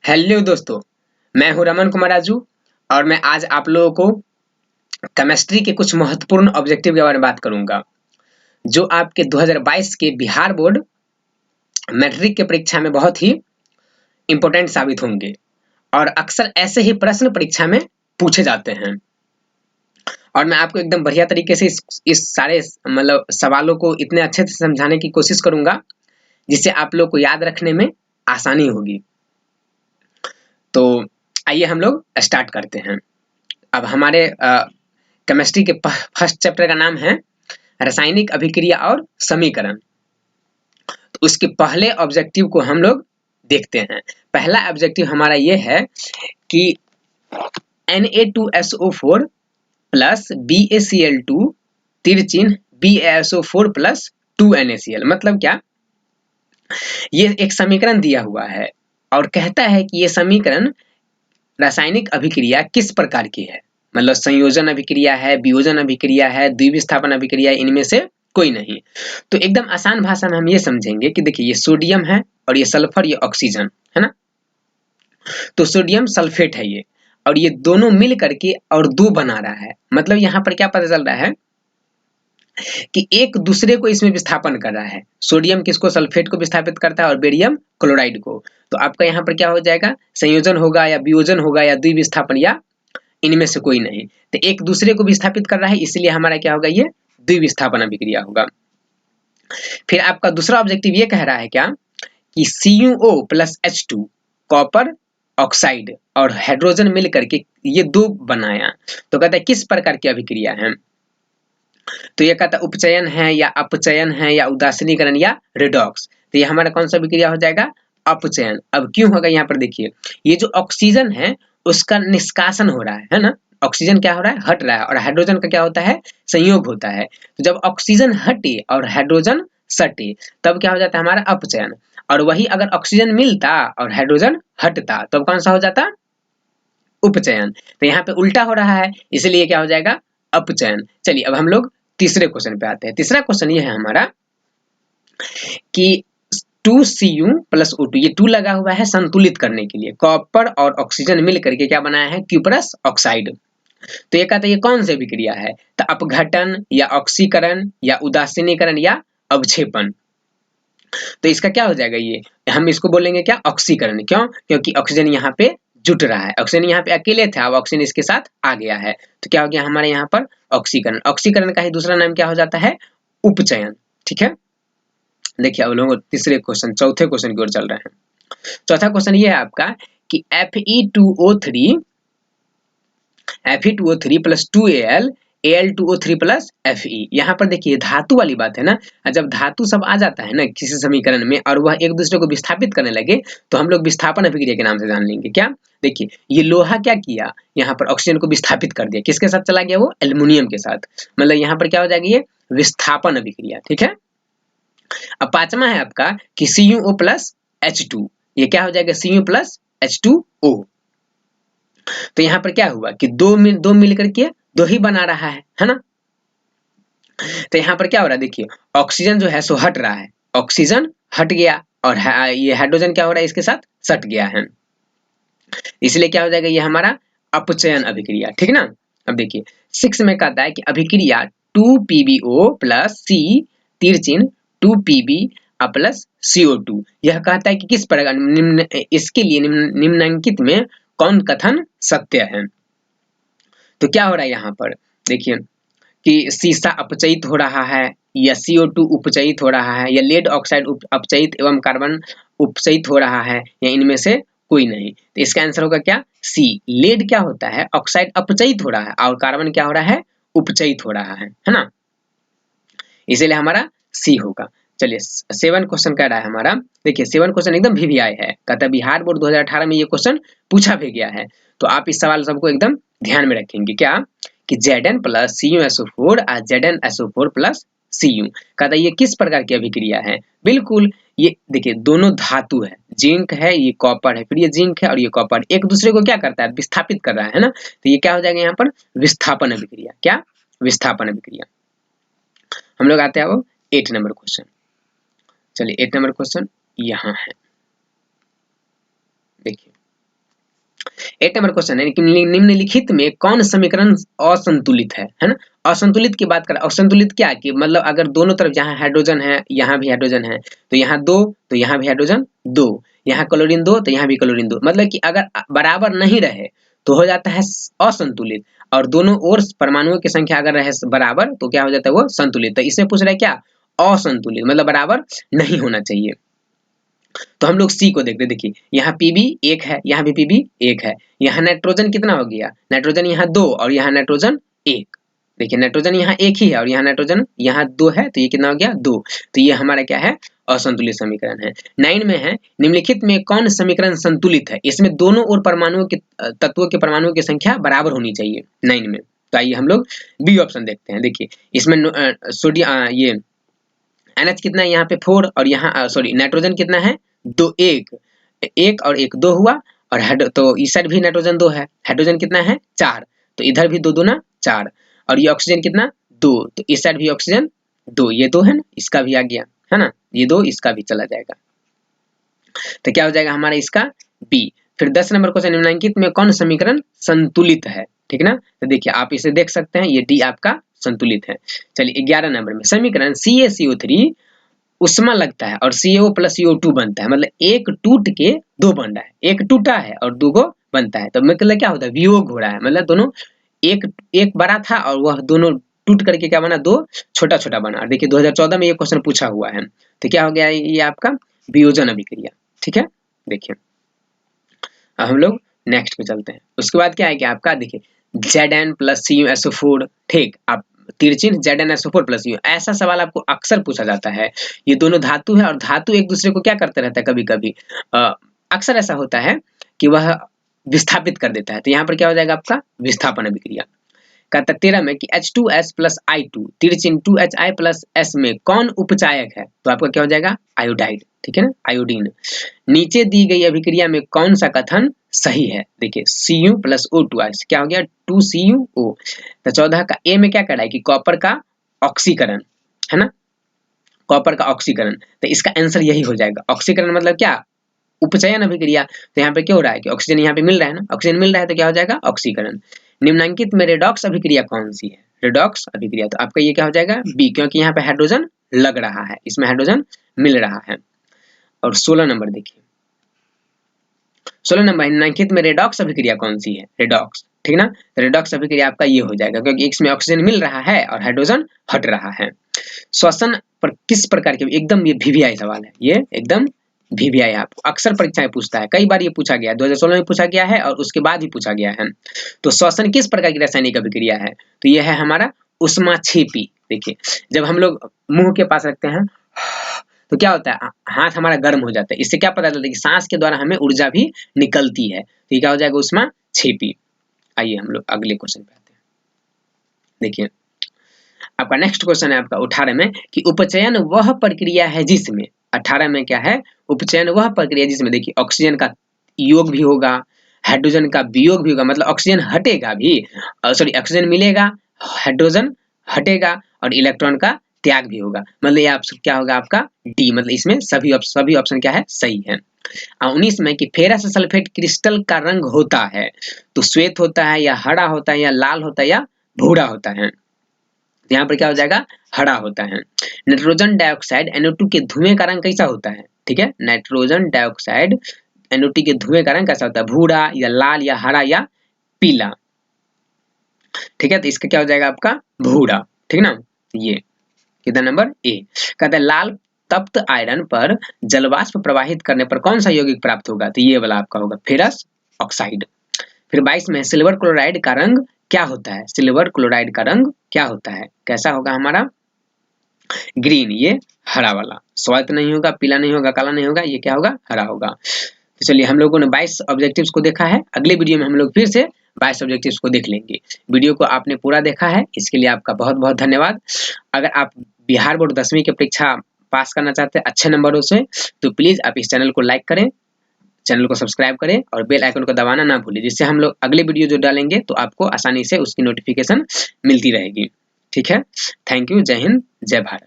Hello दोस्तों, मैं हूं रमन कुमार राजू और मैं आज आप लोगों को केमिस्ट्री के कुछ महत्वपूर्ण ऑब्जेक्टिव के बारे में बात करूंगा जो आपके 2022 के बिहार बोर्ड मैट्रिक के परीक्षा में बहुत ही इंपॉर्टेंट साबित होंगे और अक्सर ऐसे ही प्रश्न परीक्षा में पूछे जाते हैं। और मैं आपको एकदम बढ़िया तरीके से इस सारे मतलब सवालों को इतने अच्छे से समझाने की कोशिश करूंगा जिससे आप लोग को याद रखने में आसानी होगी। तो आइए हम लोग स्टार्ट करते हैं। अब हमारे केमिस्ट्री के फर्स्ट चैप्टर का नाम है रासायनिक अभिक्रिया और समीकरण। तो उसके पहले ऑब्जेक्टिव को हम लोग देखते हैं। पहला ऑब्जेक्टिव हमारा ये है कि Na2SO4 plus BaCl2 तिरचिन्ह BaSO4 plus 2NaCl मतलब क्या, ये एक समीकरण दिया हुआ है और कहता है कि ये समीकरण रासायनिक अभिक्रिया किस प्रकार की है, मतलब संयोजन अभिक्रिया है, वियोजन अभिक्रिया है, द्विविस्थापन अभिक्रिया है, इनमें से कोई नहीं। तो एकदम आसान भाषा में हम ये समझेंगे कि देखिए ये सोडियम है और ये सल्फर, ये ऑक्सीजन है ना। तो सोडियम सल्फेट है ये, और ये दोनों मिल करके और दो बना रहा है। मतलब यहाँ पर क्या पता चल रहा है कि एक दूसरे को इसमें विस्थापन कर रहा है। सोडियम किसको, सल्फेट को विस्थापित करता है और बेरियम क्लोराइड को। तो आपका यहाँ पर क्या हो जाएगा, संयोजन होगा या वियोजन होगा या द्विविस्थापन या इनमें से कोई नहीं। तो एक दूसरे को विस्थापित कर रहा है, इसलिए हमारा क्या होगा, ये द्विविस्थापन अभिक्रिया होगा। फिर आपका दूसरा ऑब्जेक्टिव ये कह रहा है क्या कि CuO plus H2 copper oxide और हाइड्रोजन मिल करके ये दो बनाया। तो कहता है किस प्रकार की अभिक्रिया है। तो ये कहता है उपचयन है या अपचयन है या उदासीनीकरण या रिडॉक्स। तो ये हमारा कौन सा अभिक्रिया हो जाएगा, अपचयन। अब क्यों होगा, यहाँ पर देखिए ये जो ऑक्सीजन है उसका निष्कासन हो रहा है ना। ऑक्सीजन क्या हो रहा है, हट रहा है, और हाइड्रोजन का क्या होता है, संयोग होता है। तो जब ऑक्सीजन हटे और हाइड्रोजन सटे तब क्या हो जाता है हमारा अपचयन। और वही अगर ऑक्सीजन मिलता और हाइड्रोजन हटता तब कौन सा हो जाता, उपचयन। तो यहाँ पे उल्टा हो रहा है, इसलिए क्या हो जाएगा, अपचयन। चलिए अब हम लोग तीसरे क्वेश्चन पे आते हैं। तीसरा क्वेश्चन ये है हमारा कि 2Cu प्लस O2, ये 2 लगा हुआ है संतुलित करने के लिए। कॉपर और ऑक्सीजन मिल करके क्या बनाया है, क्यूप्रस ऑक्साइड। तो ये कहता है ये कौन सी अभिक्रिया है, तो अपघटन या ऑक्सीकरण या उदासीनीकरण या अवक्षेपण। तो इसका क्या हो जाएगा, ये हम इसको बोलेंगे क्या, ऑक्सीकरण। क्यों, क्योंकि ऑक्सीजन यहाँ पे जुट रहा है। ऑक्सीजन यहाँ पे अकेले था, अब ऑक्सीजन इसके साथ आ गया है, तो क्या हो गया हमारे यहाँ पर ऑक्सीकरण। ऑक्सीकरण का ही दूसरा नाम क्या हो जाता है, उपचयन। ठीक है, देखिए अब लोग तीसरे क्वेश्चन, चौथे क्वेश्चन की ओर चल रहे हैं। चौथा क्वेश्चन ये है आपका कि Fe2O3 plus 2Al Al2O3 plus Fe। यहाँ पर देखिए धातु वाली बात है ना। जब धातु सब आ जाता है ना किसी समीकरण में और वह एक दूसरे को विस्थापित करने लगे तो हम लोग विस्थापन अभिक्रिया के नाम से जान लेंगे। क्या, देखिए ये लोहा क्या किया, यहाँ पर ऑक्सीजन को विस्थापित कर दिया, किसके साथ चला गया, वो एल्युमिनियम के साथ। मतलब यहाँ पर क्या हो जाएगी, ये विस्थापन अभिक्रिया। ठीक है, अब पांचवा है आपका कि CuO प्लस H2, ये क्या हो जाएगा, Cu प्लस H2O। तो यहाँ पर क्या हुआ कि दो मिल करके दो ही बना रहा है ना। तो यहाँ पर क्या हो रहा है, देखिए ऑक्सीजन जो है सो हट रहा है, ऑक्सीजन हट गया और ये हाइड्रोजन क्या हो रहा है, इसके साथ सट गया है, इसलिए क्या हो जाएगा, ये हमारा अपचयन अभिक्रिया। ठीक ना। अब देखिए 6 में कहता है कि अभिक्रिया 2PbO plus C तिरचिन्ह 2Pb plus CO2, यह कहता है कि किस प्रकार इसके लिए निम्नलिखित में कौन कथन सत्य है। तो क्या हो रहा है यहाँ पर देखिए कि सीसा अपचयित हो रहा है या CO2 उपचयित हो रहा है या लेड ऑक्साइड अपचयित एवं कार्बन उपचयित हो रहा है या इनमें से कोई नहीं। तो इसका आंसर होगा क्या, सी। लेड क्या होता है, ऑक्साइड अपचयित हो रहा है और कार्बन क्या हो रहा है, उपचयित हो रहा है ना। इसीलिए हमारा सी होगा। चलिए 7 क्वेश्चन कह रहा है हमारा, देखिए 7 क्वेश्चन एकदम VVI है, कहता है बिहार बोर्ड 2018 में ये क्वेश्चन पूछा भी गया है। तो आप इस सवाल सबको एकदम ध्यान में रखेंगे क्या कि Zn प्लस CuSO4 और ZnSO4 प्लस Cu, कहता है ये किस प्रकार की अभिक्रिया है। बिल्कुल, ये देखिए दोनों धातु है, जिंक है, ये कॉपर है, फिर ये जिंक है और ये कॉपर एक दूसरे को क्या करता है, विस्थापित कर रहा है ना। तो ये क्या हो जाएगा यहाँ पर, विस्थापन अभिक्रिया। क्या, विस्थापन अभिक्रिया। हम लोग आते हैं अब 8 नंबर क्वेश्चन। चलिए 8 नंबर क्वेश्चन यहाँ है, देखिए 8 नंबर क्वेश्चन है कि निम्नलिखित में कौन समीकरण असंतुलित है ना। असंतुलित की बात करें, असंतुलित क्या कि मतलब अगर दोनों तरफ जहाँ हाइड्रोजन है यहाँ भी हाइड्रोजन है, तो यहाँ 2 तो यहाँ भी हाइड्रोजन 2, यहाँ क्लोरीन 2 तो यहाँ भी क्लोरीन 2, मतलब कि अगर बराबर नहीं रहे तो हो जाता है असंतुलित, और दोनों ओर परमाणुओं की संख्या अगर रहे बराबर तो क्या हो जाता है वो संतुलित। तो इसमें पूछ रहा है क्या, असंतुलित मतलब बराबर नहीं होना चाहिए। तो हम लोग सी को देखते, देखिए यहाँ पीबी 1 है, यहाँ भी पीबी 1 है, यहाँ नाइट्रोजन कितना हो गया, नाइट्रोजन यहाँ 2 और यहाँ नाइट्रोजन 1, देखिए नाइट्रोजन यहाँ 1 ही है और यहाँ नाइट्रोजन यहाँ 2 है, तो ये कितना हो गया 2, तो ये हमारा क्या है असंतुलित समीकरण है। 9 में है निम्नलिखित में कौन समीकरण संतुलित है, इसमें दोनों ओर परमाणुओं के तत्वों के परमाणुओं की संख्या बराबर होनी चाहिए 9 में। तो आइए हम लोग बी ऑप्शन देखते हैं। देखिए इसमें सोडियम ये NH कितना है यहाँ पे 4 और यहाँ सॉरी नाइट्रोजन कितना है 2, 1 और 1 2 हुआ, और तो इस साइड भी नाइट्रोजन 2 है, हाइड्रोजन कितना है 4, तो इधर भी 2 दूना 4, और ये ऑक्सीजन कितना 2, तो इस साइड भी ऑक्सीजन 2, ये 2 है ना, इसका भी आ गया है ना, ये 2 इसका भी चला जाएगा, तो क्या हो जाएगा हमारा इसका बी। फिर 10 नंबर क्वेश्चन, निम्नलिखित में कौन समीकरण संतुलित है, ठीक ना, तो देखिए आप इसे देख सकते हैं, ये डी आपका संतुलित है। चलिए 11 नंबर में समीकरण CaCO3 उष्मा लगता है और CaO प्लस CO2 बनता है, मतलब एक टूट के 2 बन रहा है, एक टूटा है और 2 को बनता है, तो मतलब क्या होता है वियोग हो रहा है, मतलब दोनों एक बड़ा था और वह दोनों टूट करके क्या बना 2 छोटा छोटा बना। देखिए 2014 में ये क्वेश्चन पूछा हुआ है, तो क्या हो गया ये आपका वियोजन अभिक्रिया, ठीक है। देखिए हम लोग नेक्स्ट पे चलते हैं। उसके बाद क्या है कि आपका देखिए Zn प्लस CuSO4, ठीक, आप तिरचिन ZnSO4 प्लस U, ऐसा सवाल आपको अक्सर पूछा जाता है। ये दोनों धातु है और धातु एक दूसरे को क्या करते रहता है, कभी कभी अक्सर ऐसा होता है कि वह विस्थापित कर देता है, तो यहाँ पर क्या हो जाएगा आपका विस्थापन अभिक्रिया। कहता 13 में कि H2S plus I2 तिरचिन 2HI plus S में कौन उपचायक है, तो आपका क्या हो जाएगा आयोडाइड, ठीक है ना, आयोडीन। नीचे दी गई अभिक्रिया में कौन सा कथन सही है, देखिए Cu प्लस O2 क्या हो गया 2CuO। तो 14 का ए में क्या कह रहा है कि कॉपर का ऑक्सीकरण है ना, कॉपर का ऑक्सीकरण, तो इसका आंसर यही हो जाएगा। ऑक्सीकरण मतलब क्या, उपचयन अभिक्रिया, तो यहाँ पे क्या हो रहा है कि ऑक्सीजन यहाँ पे मिल रहा है ना, ऑक्सीजन मिल रहा है तो क्या हो जाएगा ऑक्सीकरण। निम्नांकित में रेडॉक्स अभिक्रिया कौन सी है, रेडॉक्स अभिक्रिया, तो आपका ये क्या हो जाएगा बी, क्योंकि यहाँ पे हाइड्रोजन लग रहा है, इसमें हाइड्रोजन मिल रहा है। और 16 नंबर देखिए, 16 नंबर निम्नांकित में रेडॉक्स अभिक्रिया कौन सी है, रेडॉक्स, ठीक ना, तो रेडॉक्स अभिक्रिया आपका ये हो जाएगा क्योंकि इसमें ऑक्सीजन मिल रहा है और हाइड्रोजन हट रहा है। श्वसन पर किस प्रकार के, एकदम ये VVI सवाल है, ये एकदम VVI आपको अक्सर परीक्षाएं पूछता है, कई बार ये पूछा गया है, 2016 में पूछा गया है और उसके बाद भी पूछा गया है। तो श्वसन किस प्रकार की रासायनिक अभिक्रिया है, तो ये है हमारा उष्माक्षेपी। देखिए जब हम लोग मुंह के पास रखते हैं तो क्या होता है, हाथ हमारा गर्म हो जाता है, इससे क्या पता चलता है कि सांस के द्वारा हमें ऊर्जा भी निकलती है, तो ये क्या हो जाएगा उष्माक्षेपी। आइए हम लोग अगले क्वेश्चन पे आते हैं। देखिए आपका नेक्स्ट क्वेश्चन है आपका 18 में कि उपचयन वह प्रक्रिया है जिसमें, 18 में क्या है, उपचयन वह प्रक्रिया जिसमें, देखिए ऑक्सीजन का योग भी होगा, हाइड्रोजन का वियोग भी होगा, मतलब ऑक्सीजन हटेगा भी, सॉरी ऑक्सीजन मिलेगा, हाइड्रोजन हटेगा और इलेक्ट्रॉन का त्याग भी होगा, मतलब ये आप क्या होगा आपका डी, मतलब इसमें सभी ऑप्शन क्या है सही है। 19 में कि फेरस सल्फेट क्रिस्टल का रंग होता है, तो श्वेत होता है या हरा होता है या लाल होता है या भूरा होता है, यहाँ पर क्या हो जाएगा हरा होता है। नाइट्रोजन डाइऑक्साइड NO2 के धुएं का रंग कैसा होता है, ठीक है, नाइट्रोजन डाइऑक्साइड NO2 के धुएं का रंग कैसा होता है, भूरा या लाल या हरा या पीला, ठीक है, तो इसका क्या हो जाएगा आपका भूरा, ठीक ना। ये कितना नंबर ए, कहता है लाल तप्त आयरन पर जलवाष्प प्रवाहित करने पर कौन सा यौगिक प्राप्त होगा, तो ये वाला आपका होगा फेरस ऑक्साइड। फिर 22 में सिल्वर क्लोराइड का रंग क्या होता है, सिल्वर क्लोराइड का रंग क्या होता है, कैसा होगा हमारा ग्रीन, ये हरा वाला, स्वाद नहीं होगा, पीला नहीं होगा, काला नहीं होगा, ये क्या होगा हरा होगा। तो चलिए हम लोगों ने 22 ऑब्जेक्टिव्स को देखा है, अगले वीडियो में हम लोग फिर से 22 ऑब्जेक्टिव्स को देख लेंगे। वीडियो को आपने पूरा देखा है, इसके लिए आपका बहुत बहुत धन्यवाद। अगर आप बिहार बोर्ड 10वीं की परीक्षा पास करना चाहते हैं अच्छे नंबरों से, तो प्लीज आप इस चैनल को लाइक करें, चैनल को सब्सक्राइब करें और बेल आइकन को दबाना ना भूलें, जिससे हम लोग अगले वीडियो जो डालेंगे तो आपको आसानी से उसकी नोटिफिकेशन मिलती रहेगी, ठीक है। थैंक यू, जय हिंद, जय भारत।